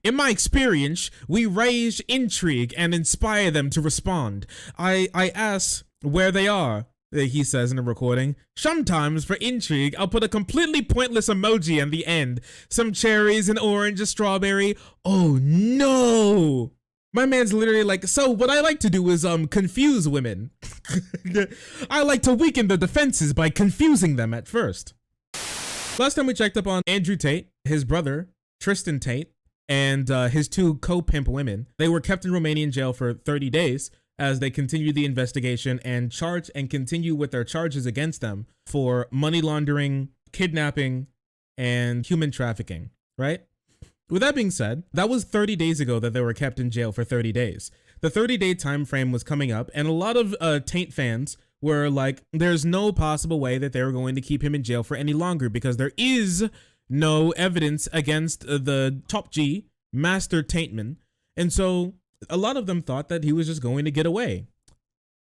In my experience, we raise intrigue and inspire them to respond. I ask where they are, he says in a recording. Sometimes, for intrigue, I'll put a completely pointless emoji at the end. Some cherries, an orange, a strawberry. Oh no! My man's literally like, so what I like to do is confuse women. I like to weaken their defenses by confusing them at first. Last time we checked up on Andrew Tate, his brother, Tristan Tate, and his two co-pimp women. They were kept in Romanian jail for 30 days as they continue the investigation and continue with their charges against them for money laundering, kidnapping, and human trafficking, right? With that being said, that was 30 days ago that they were kept in jail for 30 days. The 30-day time frame was coming up, and a lot of Tate fans were like, there's no possible way that they were going to keep him in jail for any longer because there is no evidence against the top G, Master Tateman. And so a lot of them thought that he was just going to get away.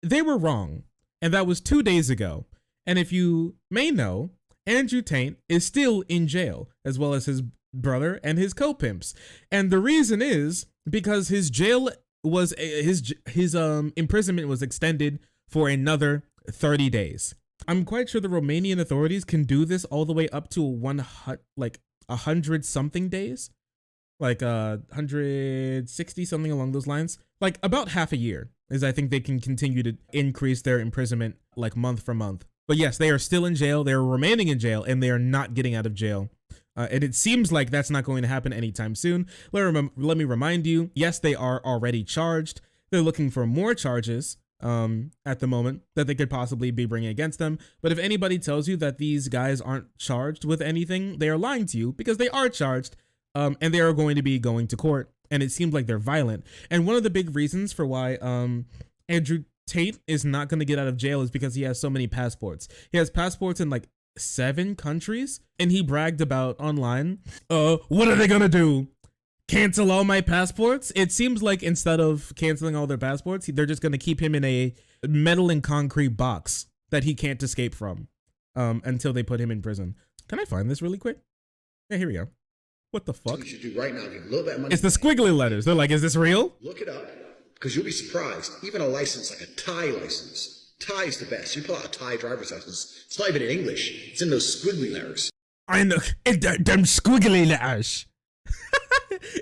They were wrong. And that was 2 days ago. And if you may know, Andrew Tate is still in jail, as well as his brother and his co-pimps. And the reason is because his jail was, his imprisonment was extended for another 30 days. I'm quite sure the Romanian authorities can do this all the way up to 100 something days, like 160 something along those lines, like about half a year is I think they can continue to increase their imprisonment like month for month. But yes, they are still in jail. They're remaining in jail and they are not getting out of jail. And it seems like that's not going to happen anytime soon. Let me remind you, yes, they are already charged. They're looking for more charges at the moment that they could possibly be bringing against them. But if anybody tells you that these guys aren't charged with anything, they are lying to you because they are charged and they are going to be going to court. And it seems like they're violent. And one of the big reasons for why Andrew Tate is not going to get out of jail is because he has so many passports. He has passports in like 7 countries, and he bragged about online, what are they going to do? Cancel all my passports? It seems like instead of canceling all their passports, they're just going to keep him in a metal and concrete box that he can't escape from until they put him in prison. Can I find this really quick? Yeah, here we go. What the fuck? What you should do right now, give a little bit of money. It's the squiggly letters. They're like, is this real? Look it up, because you'll be surprised. Even a license like a Thai license. Thai's the best. You pull out a Thai driver's license. It's not even in English. It's in those squiggly letters. I know. Them squiggly letters.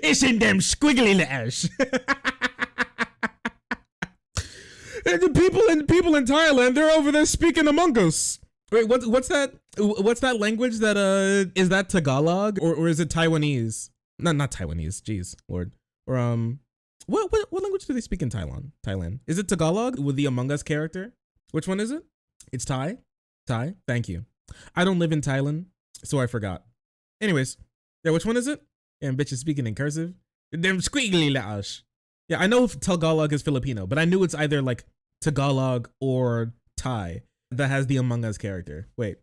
It's in them squiggly letters. And the people in Thailand, they're over there speaking Among Us. Wait, what's that? What's that language that is that Tagalog or is it Taiwanese? Not Taiwanese. Jeez, Lord. Or what language do they speak in Thailand? Is it Tagalog with the Among Us character? Which one is it? It's Thai. Thai. Thank you. I don't live in Thailand, so I forgot. Anyways, yeah, which one is it? Yeah, bitch is speaking in cursive. Them squiggly letters. Yeah, I know Tagalog is Filipino, but I knew it's either like Tagalog or Thai that has the Among Us character. Wait.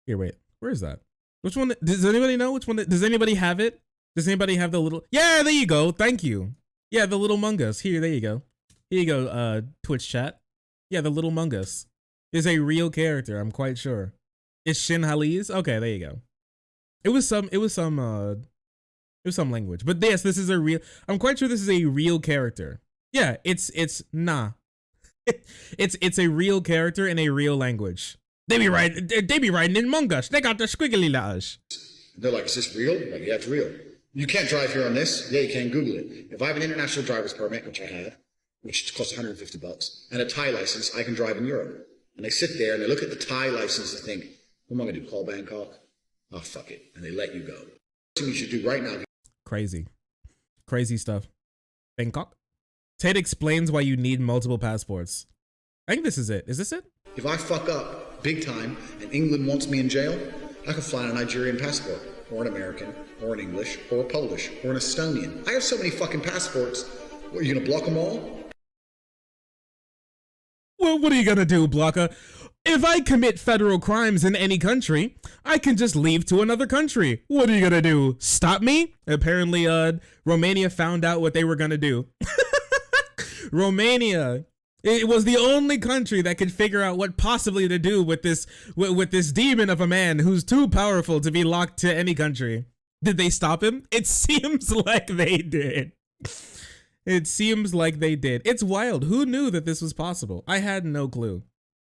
Where is that? Which one? Does anybody know which one? Does anybody have it? Does anybody have the little? Yeah, there you go. Thank you. Yeah, the little Among Us. Here, there you go. Here you go, Twitch chat. Yeah, the little Among Us is a real character. I'm quite sure. It's Shin Hali's. Okay, there you go. It was some language, but yes, this is a real. I'm quite sure this is a real character. Yeah, it's nah. it's a real character in a real language. They be writing in Among Us. They got the squiggly letters. They're like, is this real? Like, yeah, it's real. You can't drive here on this. Yeah, you can. Google it. If I have an international driver's permit, which I have, which costs $150, and a Thai license, I can drive in Europe. And they sit there and they look at the Thai license and think, what am I going to do? Call Bangkok? Oh, fuck it. And they let you go. What you should do right now. Crazy stuff. Bangkok. Tate explains why you need multiple passports. I think this is it. Is this it? If I fuck up big time and England wants me in jail, I can fly on a Nigerian passport, or an American, or an English, or a Polish, or an Estonian. I have so many fucking passports. What, are you gonna block them all? Well, what are you gonna do, blocker? If I commit federal crimes in any country, I can just leave to another country. What are you gonna do? Stop me? Apparently, Romania found out what they were gonna do. Romania. It was the only country that could figure out what possibly to do with this demon of a man who's too powerful to be locked to any country. Did they stop him? It seems like they did. It seems like they did. It's wild. Who knew that this was possible? I had no clue.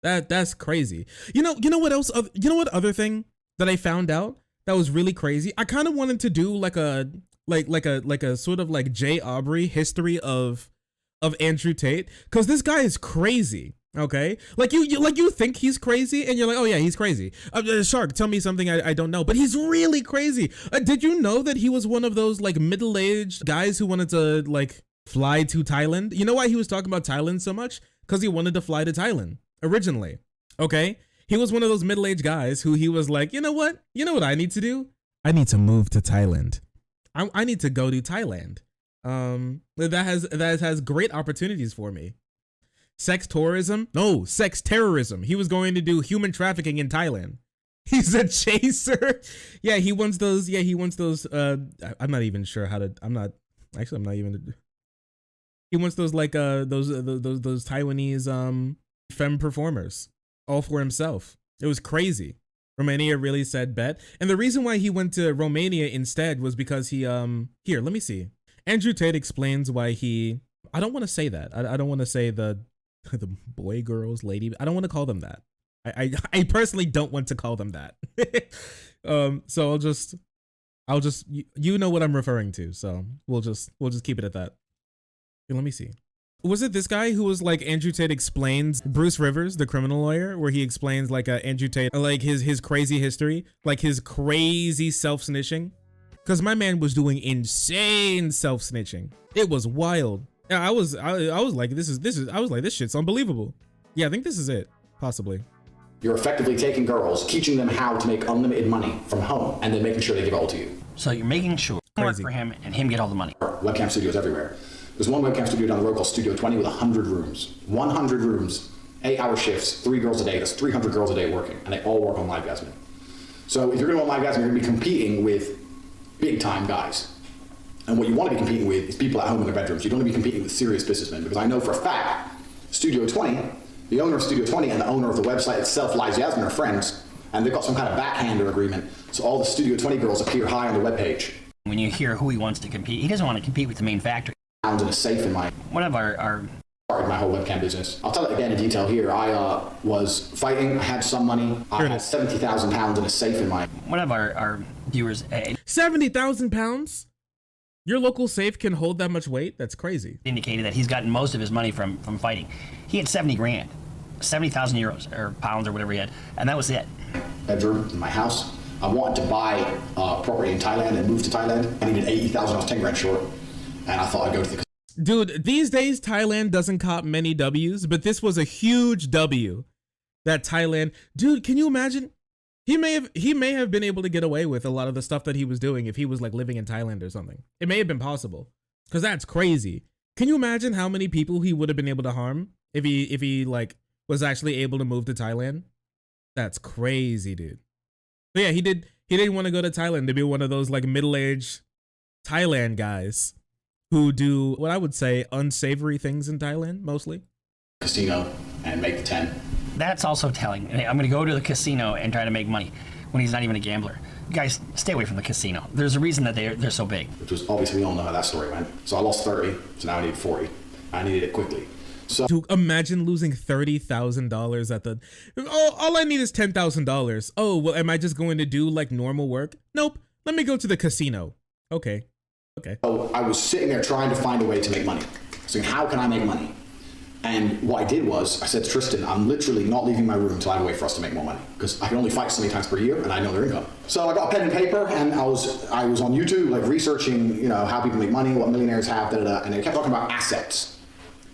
That's crazy. You know what else? You know what other thing that I found out that was really crazy? I kind of wanted to do like a sort of like Jay Aubrey history of Andrew Tate, because this guy is crazy. Okay, like you think he's crazy, and you're like, oh yeah, he's crazy. Shark, tell me something I don't know, but he's really crazy. Did you know that he was one of those like middle-aged guys who wanted to like fly to Thailand? You know why he was talking about Thailand so much? Because he wanted to fly to Thailand originally. Okay, he was one of those middle-aged guys who he was like, you know what I need to do? I need to move to Thailand. I need to go to Thailand. That has great opportunities for me. Sex tourism? No, sex terrorism. He was going to do human trafficking in Thailand. He's a chaser. Yeah, he wants those. Yeah, he wants those. I'm not even sure how to. I'm not even. He wants those like those Taiwanese femme performers all for himself. It was crazy. Romania really said bet. And the reason why he went to Romania instead was because he here, let me see. Andrew Tate explains why he, I don't want to say that. I don't want to say the boy, girls, lady. I don't want to call them that. I personally don't want to call them that. So I'll just you know what I'm referring to. So we'll just keep it at that. Here, let me see. Was it this guy who was like Andrew Tate explains, Bruce Rivers, the criminal lawyer, where he explains like Andrew Tate, like his crazy history, like his crazy self-snitching? Because my man was doing insane self-snitching. It was wild. Yeah, I was like, this shit's unbelievable. Yeah, I think this is it, possibly. You're effectively taking girls, teaching them how to make unlimited money from home, and then making sure they give it all to you. So you're making sure you work for him and him get all the money. Webcam studios everywhere. There's one webcam studio down the road called Studio 20 with 100 rooms. 100 rooms, 8-hour shifts, 3 girls a day. That's 300 girls a day working, and they all work on livegasming. So if you're going to on livegasming, you're going to be competing with big-time guys. And what you want to be competing with is people at home in their bedrooms. You don't want to be competing with serious businessmen, because I know for a fact, Studio 20, the owner of Studio 20 and the owner of the website itself, Liz Yasmin, are friends, and they've got some kind of backhander agreement, so all the Studio 20 girls appear high on the webpage. When you hear who he wants to compete, he doesn't want to compete with the main factory. Pounds in a safe in my... One of our started my whole webcam business. I'll tell it again in detail here. I was fighting, I had some money. I had 70,000 pounds in a safe in my... One of our viewers... 70,000 pounds? Your local safe can hold that much weight? That's crazy. Indicated that he's gotten most of his money from fighting. He had 70 grand, 70,000 euros or pounds or whatever he had, and that was it. Bedroom in my house. I wanted to buy property in Thailand and move to Thailand. I needed 80,000, I was 10 grand short, and I thought I'd go to the... Dude, these days Thailand doesn't cop many W's, but this was a huge W. That Thailand, dude, can you imagine? He may have been able to get away with a lot of the stuff that he was doing if he was like living in Thailand or something. It may have been possible, because that's crazy. Can you imagine how many people he would have been able to harm if he like was actually able to move to Thailand? That's crazy, dude. But yeah, he didn't want to go to Thailand to be one of those like middle-aged Thailand guys who do what I would say unsavory things in Thailand mostly. Casino and make the 10. That's also telling. Hey, I'm going to go to the casino and try to make money when he's not even a gambler. You guys, stay away from the casino. There's a reason that they're so big. Which was obviously, we all know how that story went. So I lost 30, so now I need 40. I needed it quickly. So to imagine losing $30,000 at the, all I need is $10,000. Oh, well, am I just going to do like normal work? Nope. Let me go to the casino. Okay. So I was sitting there trying to find a way to make money. So how can I make money? And what I did was, I said to Tristan, I'm literally not leaving my room until I have a way for us to make more money, because I can only fight so many times per year, and I know their income. So I got a pen and paper, and I was on YouTube, like researching, how people make money, what millionaires have, and they kept talking about assets.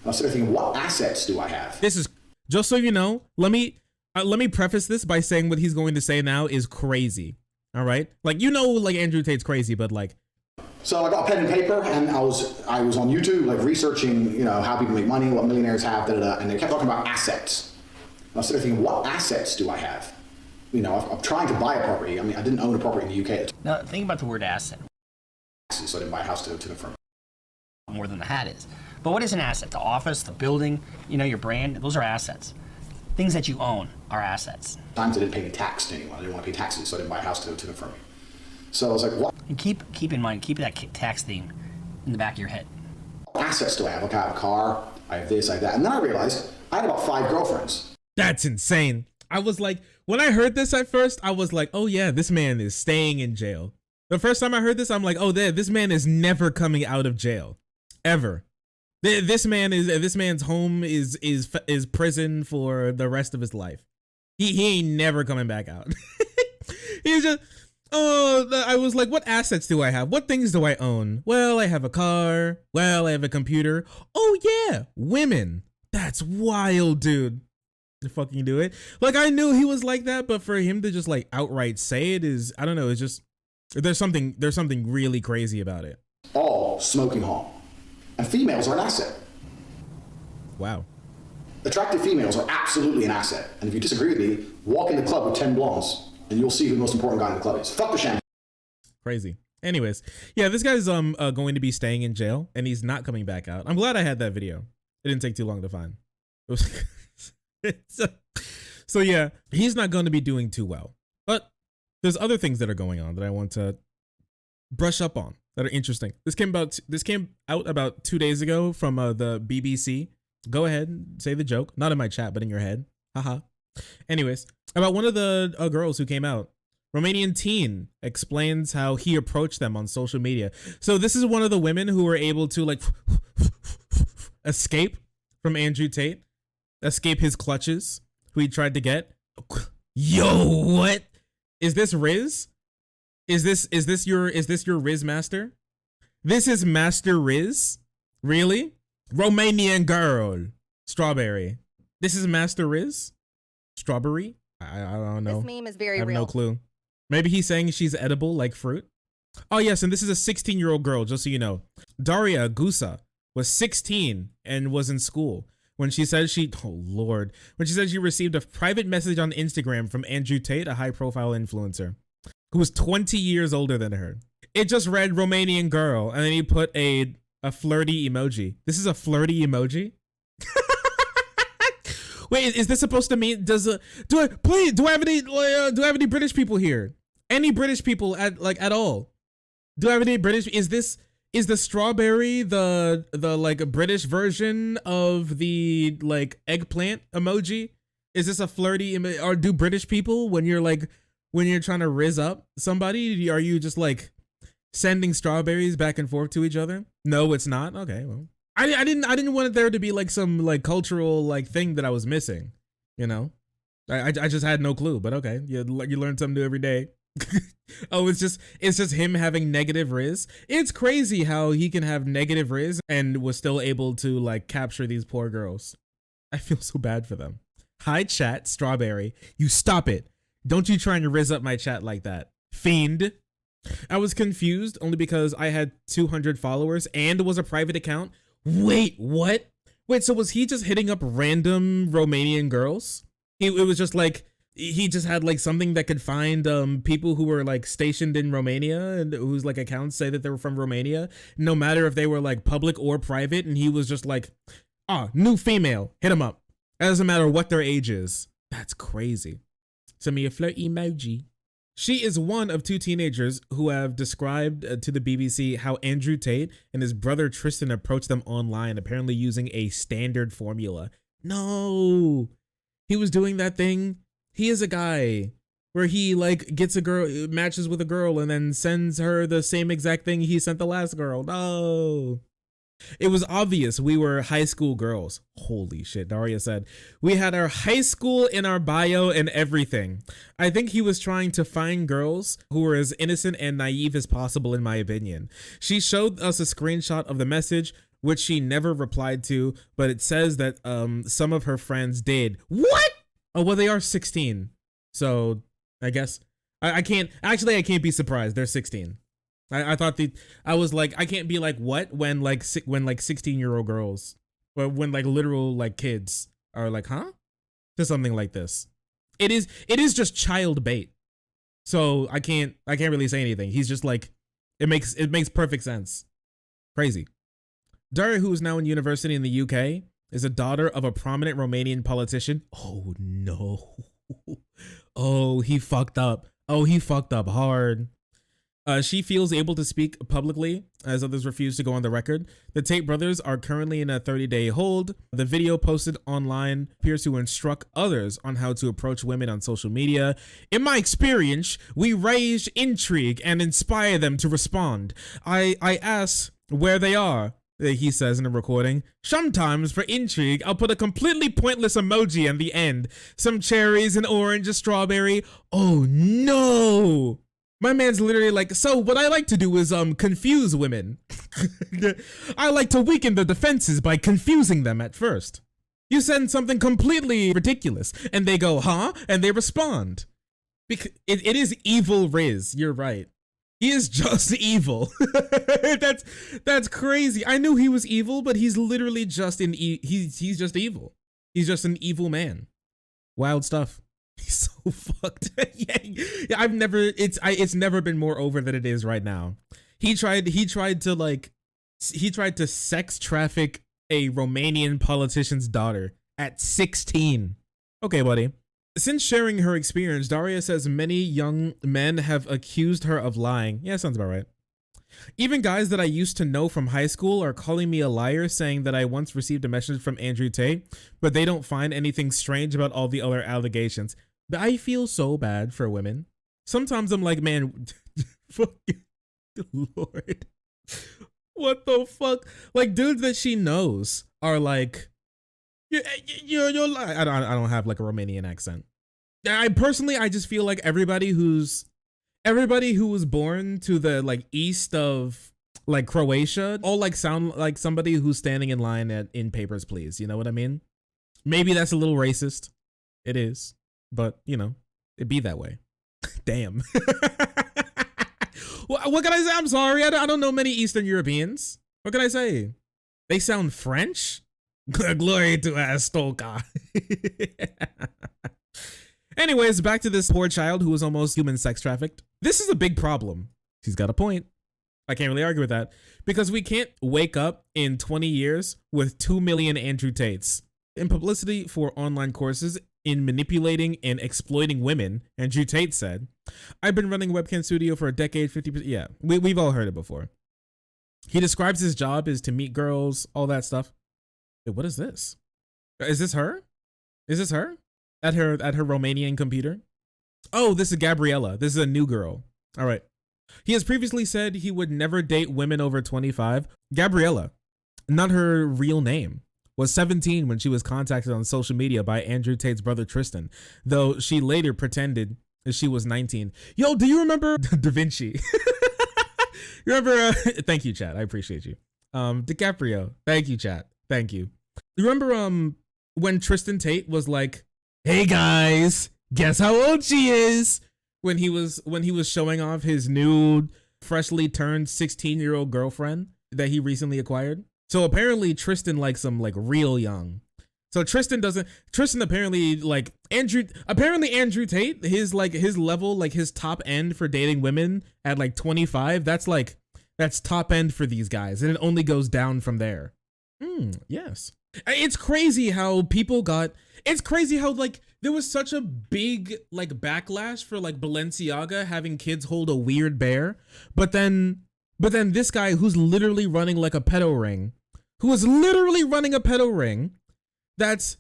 I was sitting there thinking, what assets do I have? This is, just so you know, let me preface this by saying what he's going to say now is crazy. All right, like like Andrew Tate's crazy, but like. So I got a pen and paper, and I was on YouTube, like researching, how people make money, what millionaires have, and they kept talking about assets. I was sitting there thinking, what assets do I have? I'm trying to buy a property. I mean, I didn't own a property in the UK. Now, think about the word asset. So I didn't buy a house to confirm. More than the hat is. But what is an asset? The office, the building, your brand, those are assets. Things that you own are assets. Times I didn't pay any tax to anyone. I didn't want to pay taxes, so I didn't buy a house to confirm. So I was like, what And keep in mind, keep that tax theme in the back of your head. assets do I have? Like, I have a car, I have this, I have that. And then I realized I had about 5 girlfriends. That's insane. I was like, when I heard this at first, I was like, oh yeah, this man is staying in jail. The first time I heard this, I'm like, oh, this man is never coming out of jail, ever. This man's home is prison for the rest of his life. He ain't never coming back out. He's just, I was like, what assets do I have? What things do I own? Well, I have a car. Well, I have a computer. Oh yeah, women. That's wild, dude. To fucking do it. Like, I knew he was like that, but for him to just like outright say it is, I don't know, it's just, there's something really crazy about it. All smoking hot. And females are an asset. Wow. Attractive females are absolutely an asset. And if you disagree with me, walk in the club with 10 blondes and you'll see who the most important guy in the club is. Fuck the champagne. Crazy. Anyways, yeah, this guy's going to be staying in jail and he's not coming back out. I'm glad I had that video. It didn't take too long to find. It was so yeah, he's not going to be doing too well. But there's other things that are going on that I want to brush up on that are interesting. This came out about 2 days ago from the BBC. Go ahead and say the joke. Not in my chat, but in your head. Haha. Anyways, about one of the girls who came out. Romanian teen explains how he approached them on social media. So this is one of the women who were able to like escape from Andrew Tate, escape his clutches, who he tried to get. Yo, what? Is this Riz? Is this your Riz master? This is Master Riz? Really? Romanian girl. Strawberry. This is Master Riz? Strawberry? I don't know. This meme is very I have real. no clue. Maybe he's saying she's edible like fruit. Oh yes, and this is a 16-year-old girl, just so you know. Daria Gusa was 16 and was in school when she said when she said she received a private message on Instagram from Andrew Tate, a high-profile influencer, who was 20 years older than her. It just read Romanian girl, and then he put a flirty emoji. This is a flirty emoji? Wait, is this supposed to mean, do I have any British people here? Any British people at all? Do I have any British? Is the strawberry the like British version of the like eggplant emoji? Is this a flirty or do British people when you're trying to rizz up somebody, are you just like sending strawberries back and forth to each other? No, it's not. Okay, well. I didn't want there to be like some like cultural like thing that I was missing, you know. I just had no clue, but okay, you learn something new every day. Oh, it's just him having negative riz. It's crazy how he can have negative riz and was still able to like capture these poor girls. I feel so bad for them. Hi chat, strawberry, you stop it. Don't you try and riz up my chat like that, fiend. I was confused only because I had 200 followers and was a private account. Wait, what? Wait, so was he just hitting up random Romanian girls? It was just like, he just had like something that could find people who were like stationed in Romania and whose like accounts say that they were from Romania, no matter if they were like public or private. And he was just like, new female, hit him up. It doesn't matter what their age is. That's crazy. Send me a flirt emoji. She is one of 2 teenagers who have described to the BBC how Andrew Tate and his brother Tristan approached them online, apparently using a standard formula. No, he was doing that thing. He is a guy where he like gets a girl, matches with a girl, and then sends her the same exact thing he sent the last girl. No. It was obvious we were high school girls. Holy shit, Daria said. We had our high school in our bio and everything. I think he was trying to find girls who were as innocent and naive as possible, in my opinion. She showed us a screenshot of the message, which she never replied to, but it says that some of her friends did. What? Oh, well, they are 16. So I guess I can't be surprised. They're 16. I thought I was like, I can't be like, what, when 16-year-old girls, or when like literal like kids are like, huh, to something like this. It is just child bait. So I can't really say anything. He's just like, it makes perfect sense. Crazy. Daria, who is now in university in the UK, is a daughter of a prominent Romanian politician. Oh no. Oh, he fucked up. Oh, he fucked up hard. She feels able to speak publicly as others refuse to go on the record. The Tate brothers are currently in a 30-day hold. The video posted online appears to instruct others on how to approach women on social media. In my experience, we raise intrigue and inspire them to respond. I ask where they are, he says in a recording. Sometimes for intrigue, I'll put a completely pointless emoji at the end. Some cherries, an orange, a strawberry. Oh no! My man's literally like, so what I like to do is confuse women. I like to weaken the defenses by confusing them at first. You send something completely ridiculous and they go, huh? And they respond. Because it is evil Riz, you're right. He is just evil. that's crazy. I knew he was evil, but he's literally just he's just evil. He's just an evil man. Wild stuff. He's so fucked. yeah, it's never been more over than it is right now. He tried to sex traffic a Romanian politician's daughter at 16. Okay, buddy. Since sharing her experience, Daria says many young men have accused her of lying. Yeah, sounds about right. Even guys that I used to know from high school are calling me a liar, saying that I once received a message from Andrew Tate, but they don't find anything strange about all the other allegations. But I feel so bad for women. Sometimes I'm like, man, fucking Lord. What the fuck? Like, dudes that she knows are like, you're I don't have like a Romanian accent. I just feel like everybody who was born to the like east of like Croatia all like sound like somebody who's standing in line in Papers, Please. You know what I mean? Maybe that's a little racist. It is, but you know, it'd be that way. Damn. What can I say? I'm sorry. I don't know many Eastern Europeans. What can I say? They sound French? Glory to Astoka. Anyways, back to this poor child who was almost human sex trafficked. This is a big problem. She's got a point. I can't really argue with that, because we can't wake up in 20 years with 2 million Andrew Tates. In publicity for online courses in manipulating and exploiting women, Andrew Tate said, I've been running a webcam studio for a decade, 50%. Yeah, we've all heard it before. He describes his job as to meet girls, all that stuff. Wait, what is this? Is this her? Is this her? At her Romanian computer? Oh, this is Gabriella. This is a new girl. All right. He has previously said he would never date women over 25. Gabriella, not her real name, was 17 when she was contacted on social media by Andrew Tate's brother Tristan, though she later pretended that she was 19. Yo, do you remember Da Vinci? You remember? Thank you, chat. I appreciate you. DiCaprio. Thank you, chat. Thank you. You remember when Tristan Tate was like, hey guys, guess how old she is? When he was showing off his new freshly turned 16-year-old girlfriend that he recently acquired. So apparently Tristan likes him like real young. So Tristan apparently like Andrew Tate, his level, like his top end for dating women at like 25, that's top end for these guys, and it only goes down from there. Yes. It's crazy how like there was such a big like backlash for like Balenciaga having kids hold a weird bear, but then this guy who's literally running like a pedo ring, that's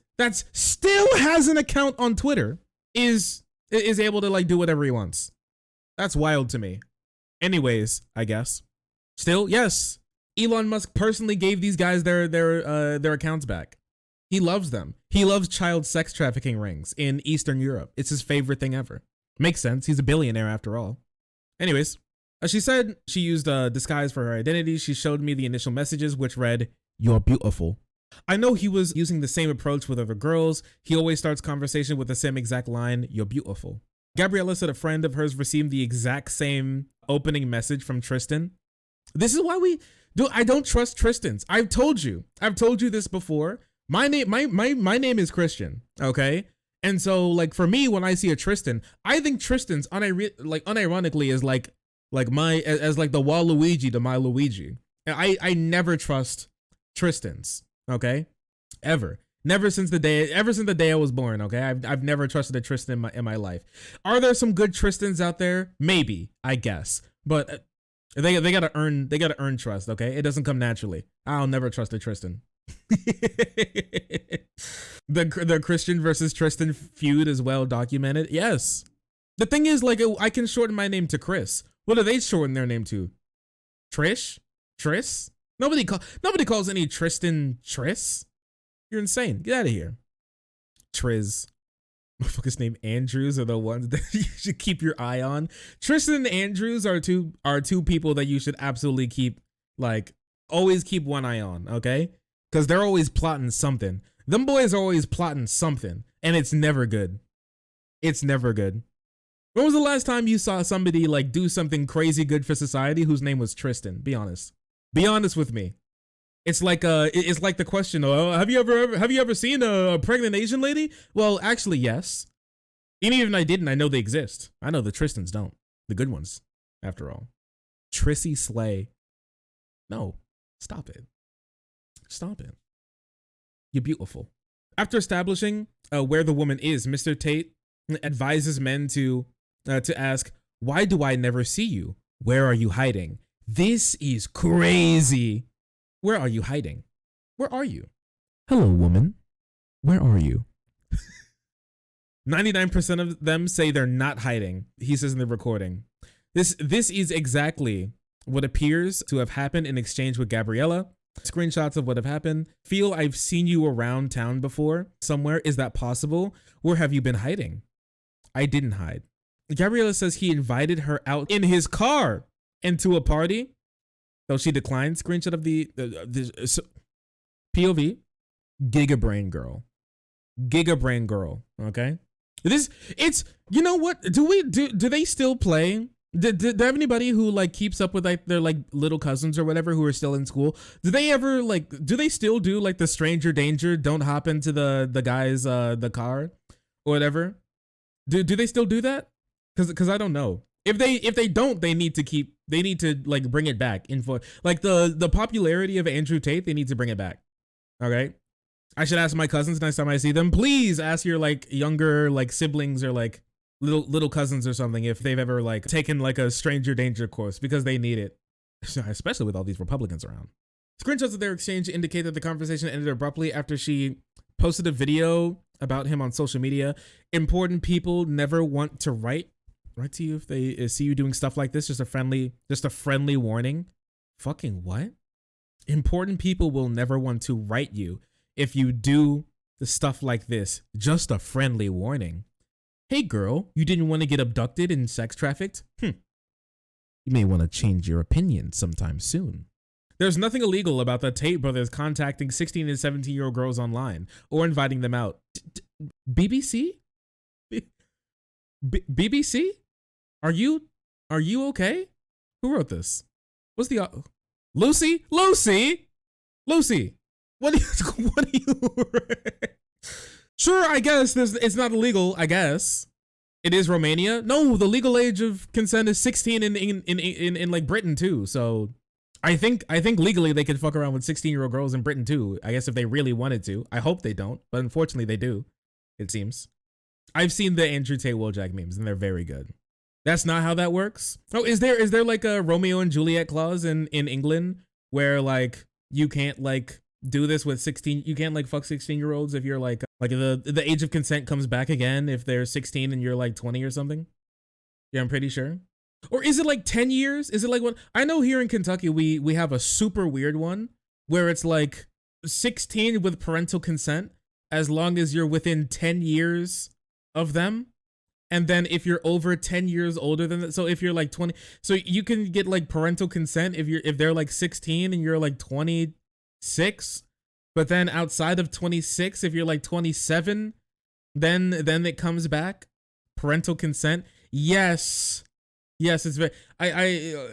still has an account on Twitter, is able to like do whatever he wants. That's wild to me. Anyways, I guess. Still, yes. Elon Musk personally gave these guys their accounts back. He loves them. He loves child sex trafficking rings in Eastern Europe. It's his favorite thing ever. Makes sense. He's a billionaire after all. Anyways, she said she used a disguise for her identity. She showed me the initial messages, which read, "You're beautiful." I know he was using the same approach with other girls. He always starts conversation with the same exact line, "You're beautiful." Gabriella said a friend of hers received the exact same opening message from Tristan. This is why I don't trust Tristans. I've told you this before. My name is Christian, okay? And so like for me, when I see a Tristan, I think Tristan's unironically is like the Waluigi to my Luigi. And I never trust Tristans, okay? Ever. Ever since the day I was born, okay? I've never trusted a Tristan in my life. Are there some good Tristans out there? Maybe, I guess. But they gotta earn trust. Okay, it doesn't come naturally. I'll never trust a Tristan. The Christian versus Tristan feud is well documented. Yes. The thing is, like, I can shorten my name to Chris. What do they shorten their name to? Trish? Tris? Nobody calls any Tristan Tris. You're insane. Get out of here. Triz. Motherfuckers named Andrews are the ones that you should keep your eye on. Tristan and Andrews are two people that you should absolutely keep, like, always keep one eye on, okay? Because they're always plotting something. Them boys are always plotting something, and it's never good. It's never good. When was the last time you saw somebody like do something crazy good for society whose name was Tristan? Be honest. Be honest with me. It's like the question, oh, have you ever seen a pregnant Asian lady? Well, actually, yes. And even if I didn't, I know they exist. I know the Tristans don't. The good ones, after all. Trissy Slay. No, stop it. Stop it. You're beautiful. After establishing where the woman is, Mr. Tate advises men to ask, why do I never see you? Where are you hiding? This is crazy. Where are you hiding? Where are you? Hello, woman. Where are you? 99% of them say they're not hiding. He says in the recording. This is exactly what appears to have happened in exchange with Gabriella. Screenshots of what have happened. Feel I've seen you around town before. Somewhere. Is that possible? Where have you been hiding? I didn't hide. Gabriella says he invited her out in his car into a party, though she declined. Screenshot of the POV. Gigabrain girl. Gigabrain girl. Okay. It's you know what? Do they still play? Do have anybody who like keeps up with like their like little cousins or whatever who are still in school? Do they still do like the stranger danger? Don't hop into the guy's the car or whatever. Do they still do that? Cause I don't know. If they don't, they need to like bring it back. Info like the popularity of Andrew Tate, they need to bring it back. Okay. I should ask my cousins next time I see them. Please ask your like younger like siblings or like little cousins or something if they've ever like taken like a stranger danger course, because they need it, especially with all these Republicans around. Screenshots of their exchange indicate that the conversation ended abruptly after she posted a video about him on social media. Important people never want to write to you if they see you doing stuff like this. Just a friendly warning. Fucking what? Important people will never want to write you if you do the stuff like this. Just a friendly warning. Hey girl, you didn't want to get abducted and sex trafficked? You may want to change your opinion sometime soon. There's nothing illegal about the Tate brothers contacting 16 and 17-year-old girls online or inviting them out. BBC? BBC? Are you okay? Who wrote this? What's the Lucy? What do you Sure, I guess it's not illegal, I guess. It is Romania. No, the legal age of consent is 16 in like Britain too. So I think legally they could fuck around with 16-year-old girls in Britain too. I guess if they really wanted to. I hope they don't, but unfortunately they do, it seems. I've seen the Andrew Tate Wojak memes and they're very good. That's not how that works. Oh, is there like a Romeo and Juliet clause in England where like you can't like do this with 16, you can't like fuck 16-year-olds if you're like the age of consent comes back again if they're 16 and you're like 20 or something? Yeah, I'm pretty sure. Or is it like 10 years? Is it like what? I know here in Kentucky we have a super weird one where it's like 16 with parental consent as long as you're within 10 years of them. And then if you're over 10 years older than that, so if you're like 20, so you can get like parental consent if they're like 16 and you're like 26, but then outside of 26, if you're like 27, then it comes back parental consent. Yes, it's very,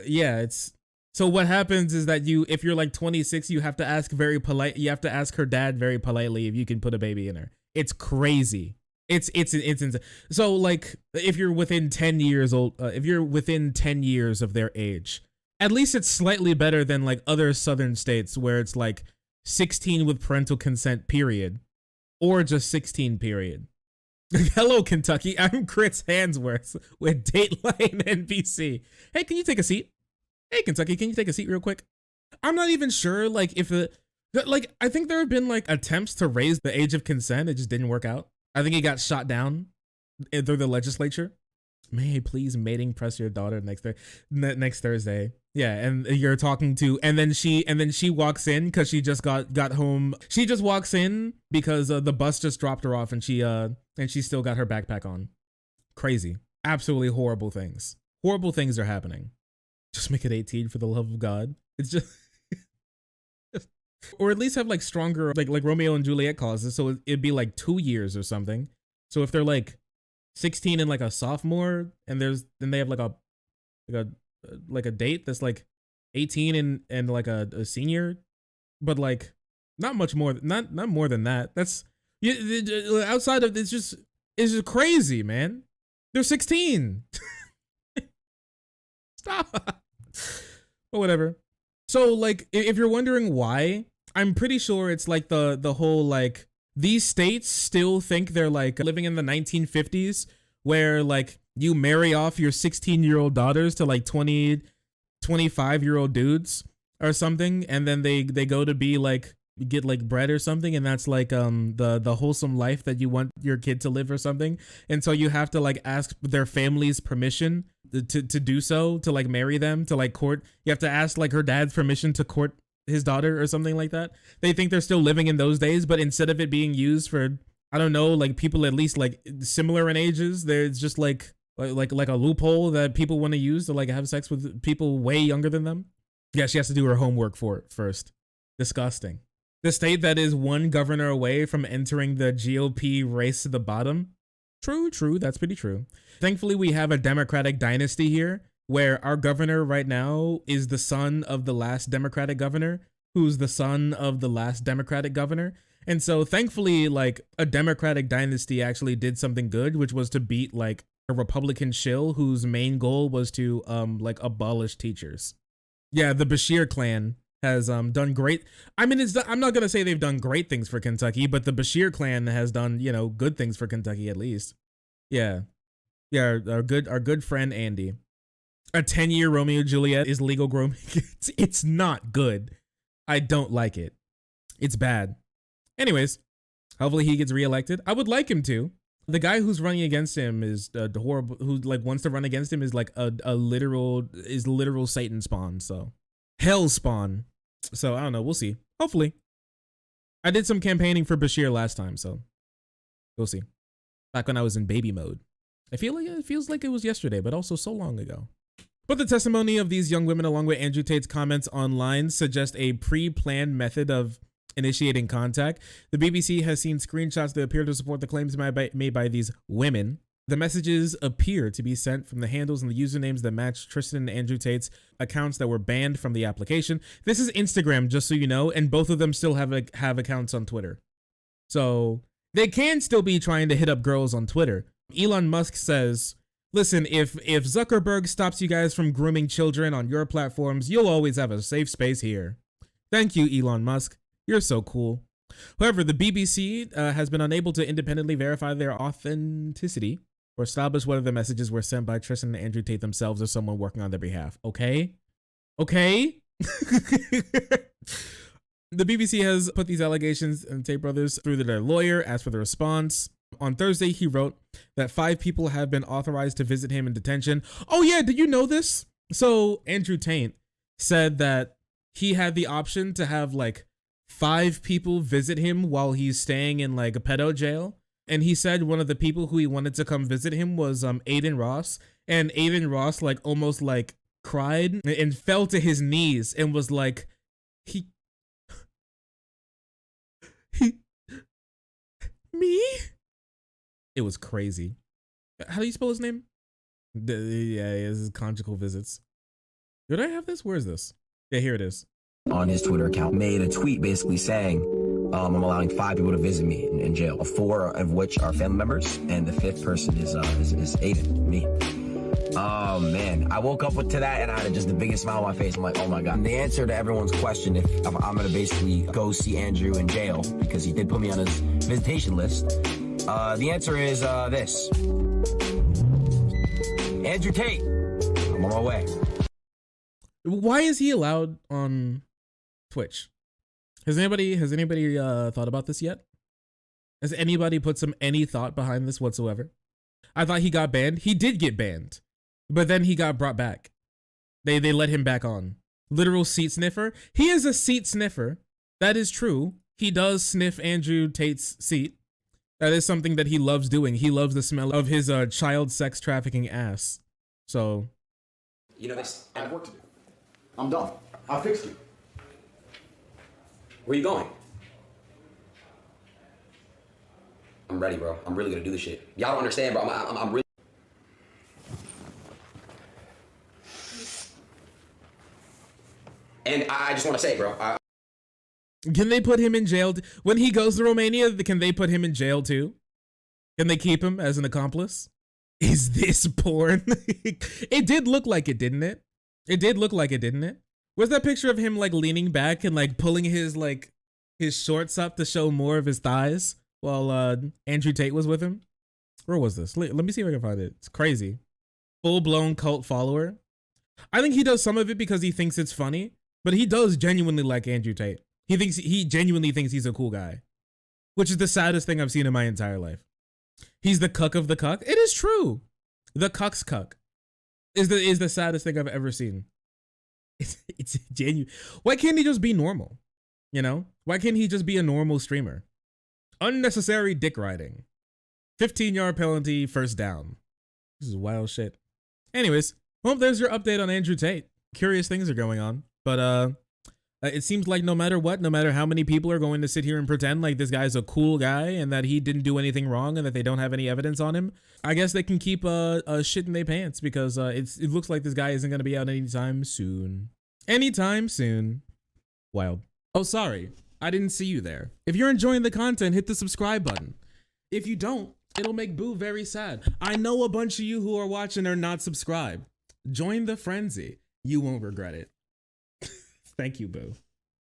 yeah, it's, so what happens is that if you're like 26, you have to ask her dad very politely if you can put a baby in her. It's crazy. It's insane. So like if you're within 10 years old, if you're within 10 years of their age, at least it's slightly better than like other southern states where it's like 16 with parental consent period, or just 16 period. Hello, Kentucky. I'm Chris Hansworth with Dateline NBC. Hey, can you take a seat? Hey, Kentucky, can you take a seat real quick? I'm not even sure, like, if I think there have been, like, attempts to raise the age of consent. It just didn't work out. I think it got shot down through the legislature. May I please mating press your daughter next Thursday? Yeah, and you're talking to, and then she walks in because she just got home. She just walks in because the bus just dropped her off, and she still got her backpack on. Crazy, absolutely horrible things. Horrible things are happening. Just make it 18 for the love of God. It's just, or at least have like stronger like Romeo and Juliet clauses, so it'd be like 2 years or something. So if they're like 16 and like a sophomore, and then they have like a date that's like 18 and like a senior, but like not much more, not more than that. That's outside of it's just crazy, man. They're 16. Stop. But whatever. So like if you're wondering why, I'm pretty sure it's like the whole like these states still think they're like living in the 1950s where like you marry off your 16-year-old daughters to like 20, 25-year-old dudes or something, and then they go to be like get like bread or something, and that's like the wholesome life that you want your kid to live or something. And so you have to like ask their family's permission to do so, to like marry them, to like court. You have to ask like her dad's permission to court his daughter or something like that. They think they're still living in those days, but instead of it being used for, I don't know, like people at least like similar in ages, there's just like a loophole that people want to use to like have sex with people way younger than them. Yeah, she has to do her homework for it first. Disgusting. The state that is one governor away from entering the GOP race to the bottom. True, that's pretty true. Thankfully, we have a Democratic dynasty here, where our governor right now is the son of the last Democratic governor, who's the son of the last Democratic governor. And so thankfully, like a Democratic dynasty actually did something good, which was to beat like a Republican shill whose main goal was to like abolish teachers. Yeah, the Bashir clan has done great. I mean, I'm not gonna say they've done great things for Kentucky, but the Bashir clan has done, you know, good things for Kentucky at least. Yeah, our good friend Andy. A 10-year Romeo and Juliet is legal grooming. It's not good. I don't like it. It's bad. Anyways, hopefully he gets reelected. I would like him to. The guy who's running against him is horrible. Who like wants to run against him is like a literal Satan spawn. So hell spawn. So I don't know. We'll see. Hopefully. I did some campaigning for Bashir last time, so we'll see. Back when I was in baby mode. It feels like it was yesterday, but also so long ago. But the testimony of these young women, along with Andrew Tate's comments online, suggest a pre-planned method of initiating contact. The BBC has seen screenshots that appear to support the claims made by these women. The messages appear to be sent from the handles and the usernames that match Tristan and Andrew Tate's accounts that were banned from the application. This is Instagram, just so you know, and both of them still have accounts on Twitter. So they can still be trying to hit up girls on Twitter. Elon Musk says, listen, if Zuckerberg stops you guys from grooming children on your platforms, you'll always have a safe space here. Thank you, Elon Musk. You're so cool. However, the BBC has been unable to independently verify their authenticity or establish whether the messages were sent by Tristan and Andrew Tate themselves or someone working on their behalf. Okay? The BBC has put these allegations and Tate brothers through to their lawyer, asked for the response. On Thursday, he wrote that 5 people have been authorized to visit him in detention. Oh yeah, did you know this? So Andrew Tate said that he had the option to have like 5 people visit him while he's staying in like a pedo jail. And he said one of the people who he wanted to come visit him was Aiden Ross. And Aiden Ross like almost like cried and fell to his knees and was like, me? It was crazy. How do you spell his name? Yeah, his conjugal visits. Did I have this? Where is this? Yeah, here it is. On his Twitter account, made a tweet basically saying, I'm allowing 5 people to visit me in jail, 4 of which are family members, and the 5th person is Aiden, me. Oh man, I woke up to that and I had just the biggest smile on my face. I'm like, oh my God. And the answer to everyone's question, if I'm gonna basically go see Andrew in jail, because he did put me on his visitation list, The answer is this. Andrew Tate. I'm on my way. Why is he allowed on Twitch? Has anybody thought about this yet? Has anybody put any thought behind this whatsoever? I thought he got banned. He did get banned, but then he got brought back. They let him back on. Literal seat sniffer. He is a seat sniffer. That is true. He does sniff Andrew Tate's seat. That is something that he loves doing. He loves the smell of his child sex trafficking ass. So, You know this. I have work to do. I'm done. I fixed you. Where you going? I'm ready, bro. I'm really gonna do this shit. Y'all don't understand, bro. I'm really. And I just want to say, bro. can they put him in jail when he goes to Romania? Can they put him in jail too? Can they keep him as an accomplice? Is this porn? It did look like it, didn't it? It did look like it, didn't it? Was that picture of him like leaning back and like pulling his shorts up to show more of his thighs while Andrew Tate was with him? Where was this? Let me see if I can find it. It's crazy. Full-blown cult follower. I think he does some of it because he thinks it's funny, but he does genuinely like Andrew Tate. He genuinely thinks he's a cool guy, which is the saddest thing I've seen in my entire life. He's the cuck of the cuck. It is true. The cuck's cuck is the saddest thing I've ever seen. It's genuine. Why can't he just be normal? You know? Why can't he just be a normal streamer? Unnecessary dick riding. 15-yard penalty, first down. This is wild shit. Anyways, well, there's your update on Andrew Tate. Curious things are going on, but it seems like no matter what, no matter how many people are going to sit here and pretend like this guy's a cool guy and that he didn't do anything wrong and that they don't have any evidence on him, I guess they can keep shit in their pants because it looks like this guy isn't going to be out anytime soon. Anytime soon. Wild. Oh, sorry. I didn't see you there. If you're enjoying the content, hit the subscribe button. If you don't, it'll make Boo very sad. I know a bunch of you who are watching are not subscribed. Join the frenzy. You won't regret it. Thank you, Boo.